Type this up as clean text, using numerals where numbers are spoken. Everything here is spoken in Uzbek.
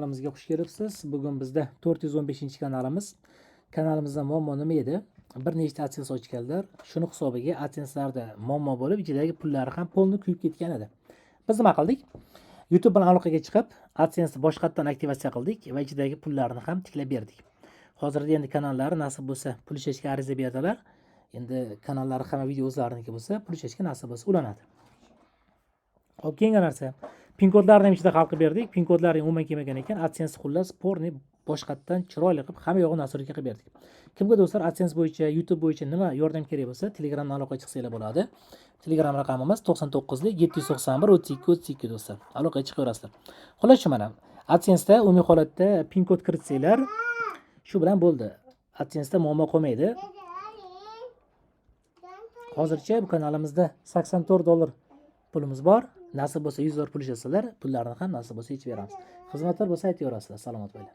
Kanalimizga xush kelibsiz. Bugun bizda 415-kanalimiz. Kanalimizda muammo nima edi? Bir nechta AdSense ochganlar. Shuni hisobiga AdSense'larda muammo bo'lib, ichidagi pullari ham polni kuyib ketgan edi. Biz nima qildik? YouTube bilan aloqaga chiqib, AdSense boshqatdan aktivatsiya qildik va ichidagi pullarni ham tiklab berdik. Hozirda endi kanallari nasib bo'lsa, pul ishlashga ariza berdilar. Endi kanallari hamma video o'zlariniki bo'lsa, pul ishlashga nasib bo'lsa ulanadi. Hop, keyingi narsa. Pin kodlarni ham ichida xalqib berdik. Pin kodlari umuman kelmagan ekan. AdSense xullas porni boshqatdan chiroyli qilib hamma yog'ini nasrga qilib berdik. Kimga do'stlar AdSense bo'yicha, YouTube bo'yicha nima yordam kerak bo'lsa, Telegramdan aloqaga chiqsanglar bo'ladi. Telegram raqamimiz 99 791 32 32 do'stlar. Aloqaga chiqaverasizlar. Xullas shu mana. AdSense'da umumiy holatda pin kod kiritsanglar, shu bilan bo'ldi. AdSense'da muammo qolmaydi. Hozircha bu kanalimizda $84 pulimiz bor. Nasib bo'lsa $100 pul ishlasalar, pullarni ham nasib bo'lsa yechib beramiz. Xizmatlar bo'lsa aytaverasizlar. Salomat bo'ling.